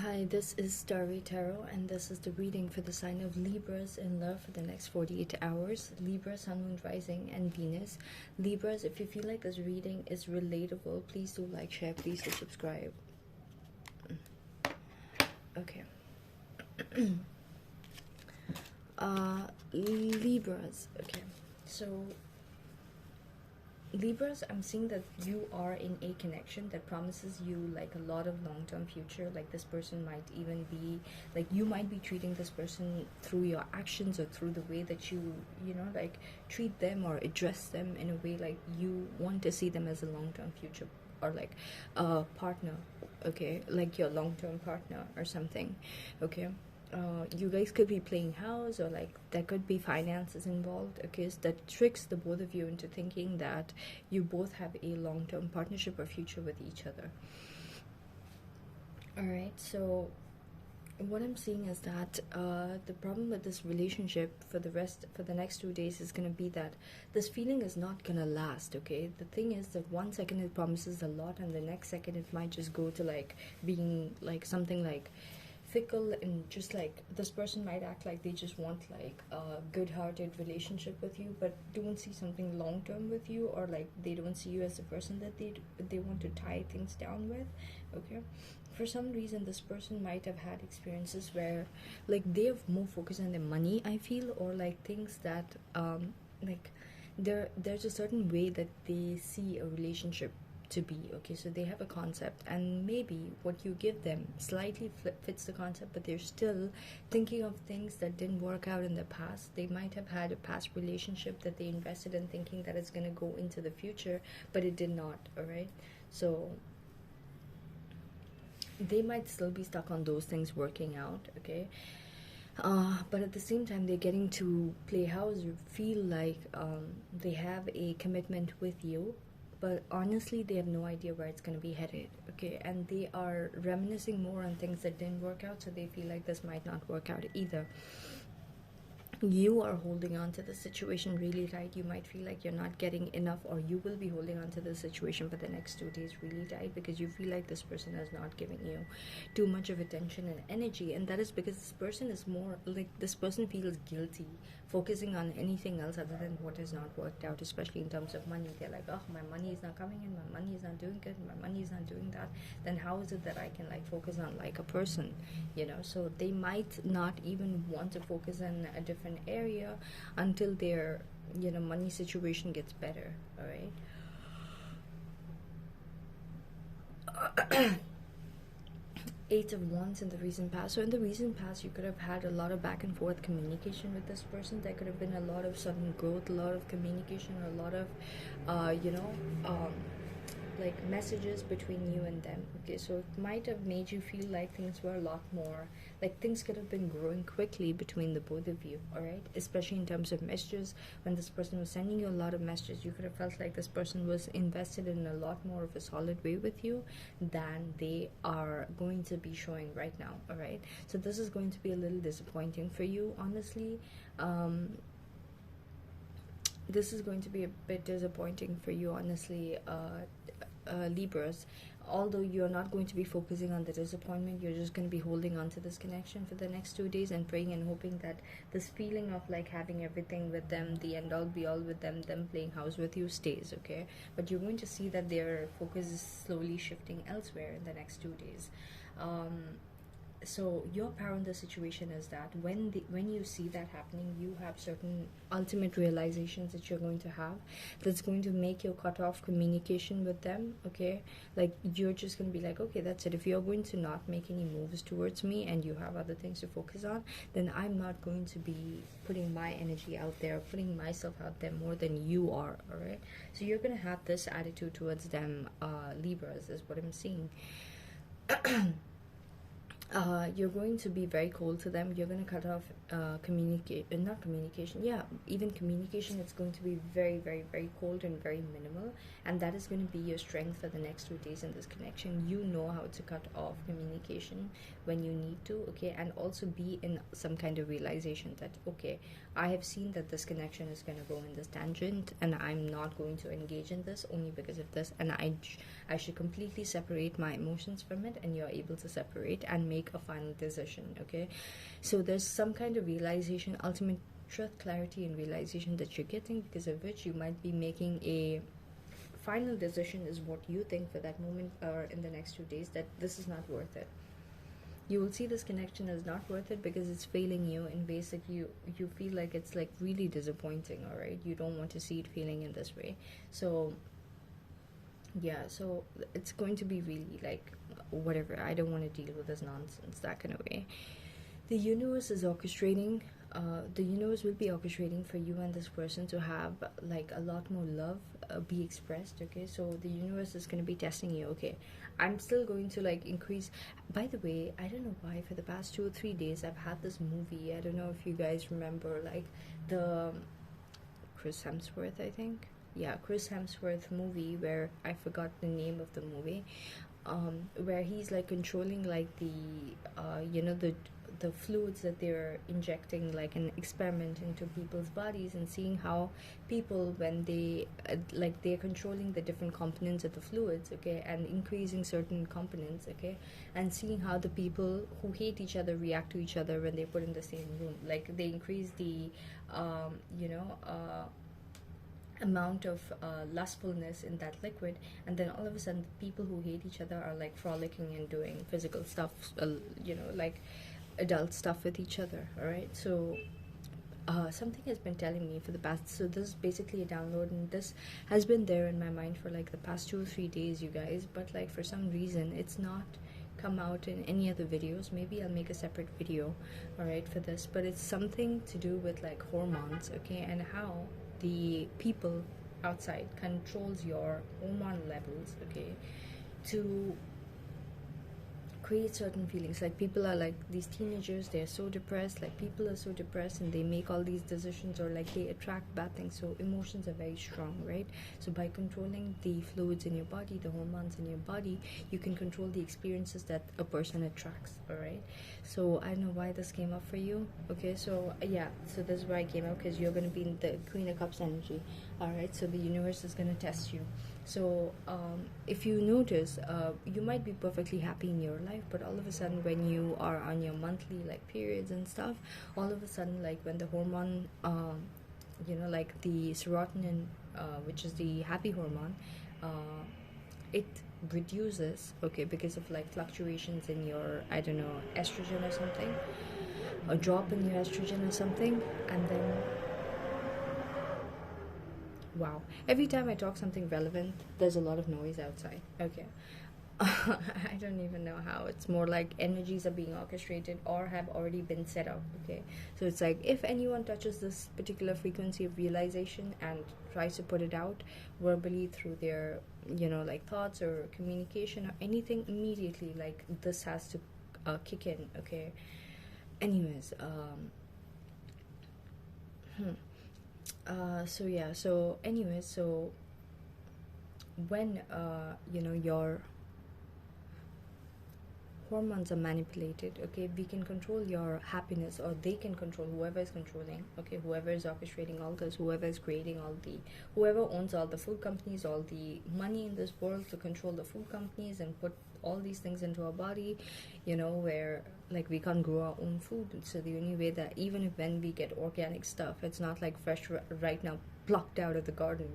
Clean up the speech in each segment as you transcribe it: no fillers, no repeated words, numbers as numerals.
Hi, this is Starry Tarot, and this is the reading for the sign of Libras in love for the next 48 hours. Libra, Sun, Moon, Rising, and Venus. Libras, if you feel like this reading is relatable, please do like, share, please do subscribe. Okay. Libras. Okay. So Libras, I'm seeing that you are in a connection that promises you like a lot of long-term future. Like this person might even be like, you might be treating this person through your actions or through the way that you like treat them or address them in a way like you want to see them as a long-term future or like a partner, okay, like your long-term partner or something, okay. You guys could be playing house, or like there could be finances involved, okay, so that tricks the both of you into thinking that you both have a long-term partnership or future with each other. All right, so what I'm seeing is that the problem with this relationship for the next 2 days is going to be that this feeling is not going to last, okay. The thing is that 1 second it promises a lot, and the next second it might just go to like being like something like fickle, and just like this person might act like they just want like a good-hearted relationship with you, but don't see something long-term with you, or like they don't see you as the person that they want to tie things down with, okay. For some reason this person might have had experiences where like they have more focus on their money, I feel, or like things that like there's a certain way that they see a relationship to be, okay. So they have a concept, and maybe what you give them slightly fits the concept, but they're still thinking of things that didn't work out in the past. They might have had a past relationship that they invested in thinking that it's going to go into the future, but it did not, all right. So they might still be stuck on those things working out, okay. But at the same time, they're getting to play house, feel like they have a commitment with you, but honestly they have no idea where it's going to be headed, okay. And they are reminiscing more on things that didn't work out, so they feel like this might not work out either. You are holding on to the situation really tight. You might feel like you're not getting enough, or you will be holding on to the situation for the next 2 days really tight, because you feel like this person is not giving you too much of attention and energy. And that is because this person is more like, this person feels guilty focusing on anything else other than what has not worked out, especially in terms of money. They're like, oh, my money is not coming in, my money is not doing good, my money is not doing that. Then how is it that I can like focus on like a person, you know? So they might not even want to focus on a different area until their money situation gets better, all right. Eight of Wands in the recent past. So in the recent past, you could have had a lot of back and forth communication with this person. There could have been a lot of sudden growth, a lot of communication, or a lot of like messages between you and them, okay. So it might have made you feel like things were a lot more, like things could have been growing quickly between the both of you, all right. Especially in terms of messages, when this person was sending you a lot of messages, you could have felt like this person was invested in a lot more of a solid way with you than they are going to be showing right now, all right. So this is going to be a little disappointing for you, honestly. This is going to be a bit disappointing for you, honestly, Libras. Although you're not going to be focusing on the disappointment, you're just going to be holding on to this connection for the next 2 days and praying and hoping that this feeling of like having everything with them, the end all be all with them playing house with you, stays, okay. But you're going to see that their focus is slowly shifting elsewhere in the next 2 days. So your power in the situation is that when you see that happening, you have certain ultimate realizations that you're going to have, that's going to make you cut off communication with them, okay. Like you're just going to be like, okay, that's it. If you're going to not make any moves towards me and you have other things to focus on, then I'm not going to be putting my energy out there, putting myself out there more than you are, all right. So you're going to have this attitude towards them, Libras, is what I'm seeing. You're going to be very cold to them. You're going to cut off not communication, yeah, even communication. It's going to be very, very, very cold and very minimal, and that is going to be your strength for the next 2 days in this connection. You know how to cut off communication when you need to, okay, and also be in some kind of realization that, okay, I have seen that this connection is going to go in this tangent, and I'm not going to engage in this only because of this, and I should completely separate my emotions from it, and you're able to separate, and maybe make a final decision. Okay, so there's some kind of realization, ultimate truth, clarity, and realization that you're getting, because of which you might be making a final decision, is what you think for that moment or in the next 2 days, that this is not worth it. You will see this connection is not worth it because it's failing you in ways that you feel like it's like really disappointing. All right, you don't want to see it feeling in this way. So yeah, so it's going to be really like whatever, I don't want to deal with this nonsense, that kind of way. The universe is orchestrating, the universe will be orchestrating for you and this person to have like a lot more love be expressed. Okay, so the universe is going to be testing you. Okay, I'm still going to like increase. By the way, I don't know why for the past 2 or 3 days I've had this movie, I don't know if you guys remember, like the Chris Hemsworth, I think, yeah, Chris Hemsworth movie, where I forgot the name of the movie, where he's like controlling like the the fluids that they're injecting, like an experiment into people's bodies, and seeing how people, when they like they're controlling the different components of the fluids, okay, and increasing certain components, okay, and seeing how the people who hate each other react to each other when they put in the same room. Like they increase the amount of lustfulness in that liquid, and then all of a sudden the people who hate each other are like frolicking and doing physical stuff, like adult stuff with each other. All right, so something has been telling me for the past, so this is basically a download, and this has been there in my mind for like the past 2 or 3 days, you guys, but like for some reason it's not come out in any other videos. Maybe I'll make a separate video, all right, for this, but it's something to do with like hormones, okay, and how the people outside controls your hormone levels, okay, to create certain feelings. Like people are like, these teenagers, they're so depressed, like people are so depressed and they make all these decisions, or like they attract bad things. So emotions are very strong, right? So by controlling the fluids in your body, the hormones in your body, you can control the experiences that a person attracts. All right, so I don't know why this came up for you. Okay, so yeah, so this is why I came up, because you're going to be in the Queen of Cups energy. All right, so the universe is going to test you. So if you notice, you might be perfectly happy in your life, but all of a sudden when you are on your monthly like periods and stuff, all of a sudden, like when the hormone like the serotonin, which is the happy hormone, it reduces, okay, because of like fluctuations in your, I don't know, estrogen or something, a drop in your estrogen or something. And then, wow, every time I talk something relevant, there's a lot of noise outside. Okay. I don't even know how. It's more like energies are being orchestrated or have already been set up. Okay, so it's like if anyone touches this particular frequency of realization and tries to put it out verbally through their like thoughts or communication or anything, immediately like this has to kick in. Okay, anyways, so yeah, so anyways, so when your hormones are manipulated, okay, we can control your happiness, or they can control, whoever is controlling, okay, whoever is orchestrating all this, whoever is creating all the, whoever owns all the food companies, all the money in this world to control the food companies and put all these things into our body, where like we can't grow our own food. So the only way that, even if when we get organic stuff, it's not like fresh right now plucked out of the garden,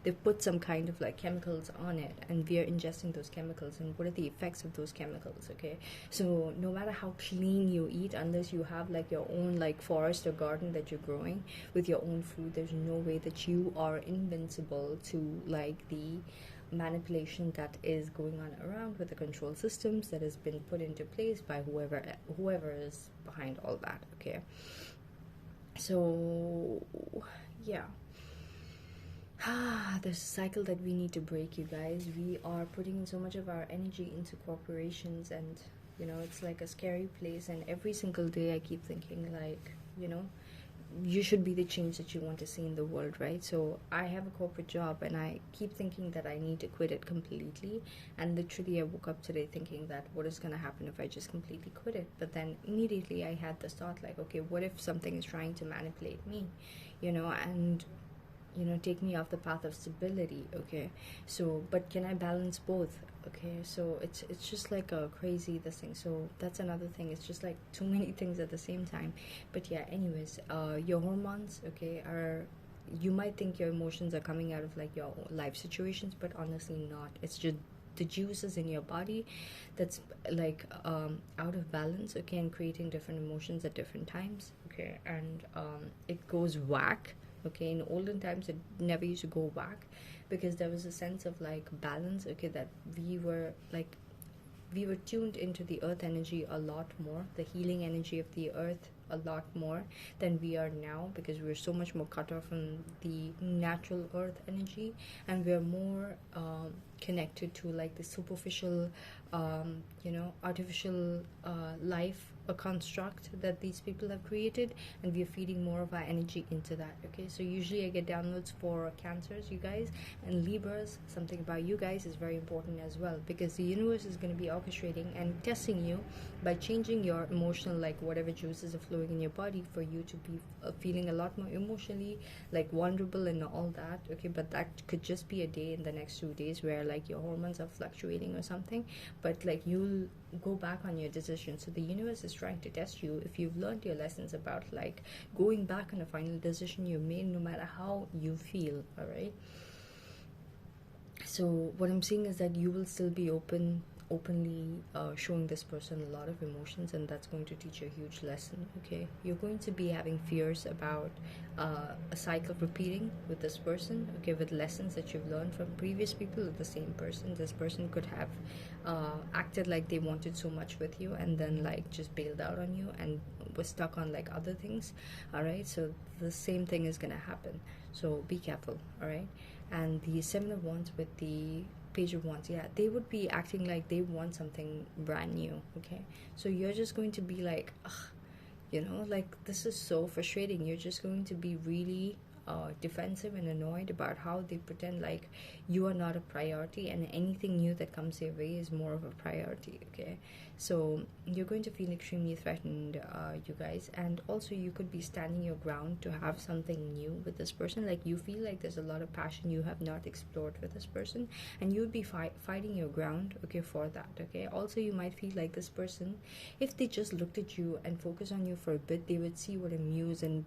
they've put some kind of like chemicals on it, and we are ingesting those chemicals. And what are the effects of those chemicals? Okay, so no matter how clean you eat, unless you have like your own like forest or garden that you're growing with your own food, there's no way that you are invincible to like the manipulation that is going on around with the control systems that has been put into place by whoever is behind all that. Okay, so yeah, there's a cycle that we need to break, you guys. We are putting in so much of our energy into corporations, and it's like a scary place. And every single day I keep thinking like, you should be the change that you want to see in the world, right? So I have a corporate job, and I keep thinking that I need to quit it completely. And literally I woke up today thinking that what is going to happen if I just completely quit it? But then immediately I had this thought like, okay, what if something is trying to manipulate me, and take me off the path of stability? Okay, so but can I balance both? Okay, so it's just like a crazy this thing. So that's another thing. It's just like too many things at the same time. But yeah, anyways, your hormones, okay, are, you might think your emotions are coming out of like your life situations, but honestly not. It's just the juices in your body that's like out of balance, okay, and creating different emotions at different times, okay, and it goes whack. Okay, in olden times it never used to go whack because there was a sense of like balance, okay, that we were tuned into the earth energy a lot more, the healing energy of the earth a lot more than we are now, because we're so much more cut off from the natural earth energy, and we're more connected to like the superficial artificial life, a construct that these people have created, and we're feeding more of our energy into that. Okay, so usually I get downloads for cancers, you guys, and Libras. Something about you guys is very important as well, because the universe is going to be orchestrating and testing you by changing your emotional, like whatever juices are flowing in your body, for you to be feeling a lot more emotionally like vulnerable and all that. Okay, but that could just be a day in the next 2 days where like your hormones are fluctuating or something, but like you'll go back on your decision. So the universe is trying to test you if you've learned your lessons about like going back on a final decision you made, no matter how you feel. All right, so what I'm seeing is that you will still be openly showing this person a lot of emotions, and that's going to teach you a huge lesson. Okay, you're going to be having fears about a cycle repeating with this person, okay, with lessons that you've learned from previous people of the same person. This person could have acted like they wanted so much with you, and then like just bailed out on you and was stuck on like other things. All right, so the same thing is gonna happen, so be careful. All right, and the Seven of Wands with the Page of Wands, yeah, they would be acting like they want something brand new. Okay, so you're just going to be like, ugh, like this is so frustrating. You're just going to be really defensive and annoyed about how they pretend like you are not a priority, and anything new that comes your way is more of a priority. Okay, so you're going to feel extremely threatened, you guys, and also you could be standing your ground to have something new with this person. Like you feel like there's a lot of passion you have not explored with this person, and you would be fighting your ground, okay, for that. Okay, also you might feel like this person, if they just looked at you and focused on you for a bit, they would see what a muse, and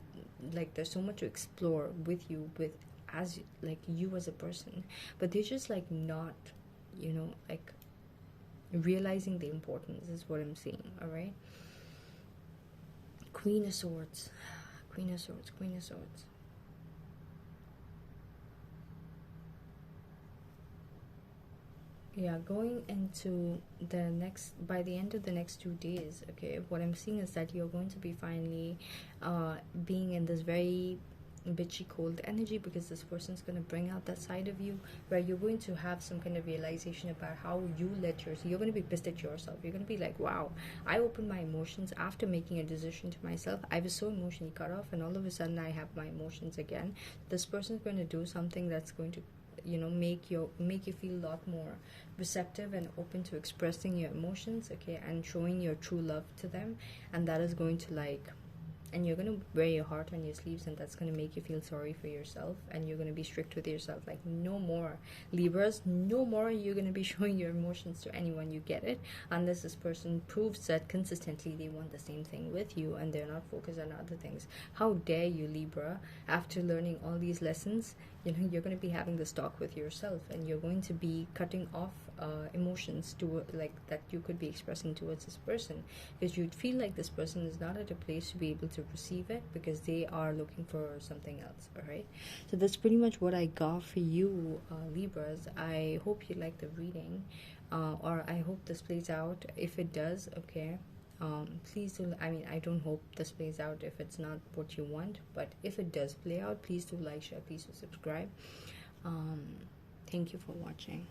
like there's so much to explore with you, with as like you as a person, but they're just like not, like realizing the importance is what I'm seeing. All right, Queen of Swords, Queen of Swords, Queen of Swords. Yeah, going into the next, by the end of the next 2 days, okay, what I'm seeing is that you're going to be finally being in this very bitchy cold energy, because this person's going to bring out that side of you where you're going to have some kind of realization about how you let yourself, you're going to be pissed at yourself. You're going to be like, wow, I opened my emotions after making a decision to myself. I was so emotionally cut off, and all of a sudden I have my emotions again. This person's going to do something that's going to make you feel a lot more receptive and open to expressing your emotions, okay, and showing your true love to them. And that is going to like, and you're going to wear your heart on your sleeves, and that's going to make you feel sorry for yourself, and you're going to be strict with yourself, like no more, Libras, no more you're going to be showing your emotions to anyone. You get it? Unless this person proves that consistently they want the same thing with you and they're not focused on other things. How dare you, Libra, after learning all these lessons, you're going to be having this talk with yourself, and you're going to be cutting off emotions to like that you could be expressing towards this person, because you'd feel like this person is not at a place to be able to receive it, because they are looking for something else. All right, so that's pretty much what I got for you, Libras. I hope you like the reading, or I hope this plays out. If it does, okay, please do, I mean, I don't hope this plays out if it's not what you want, but if it does play out, please do like, share, please do subscribe. Thank you for watching.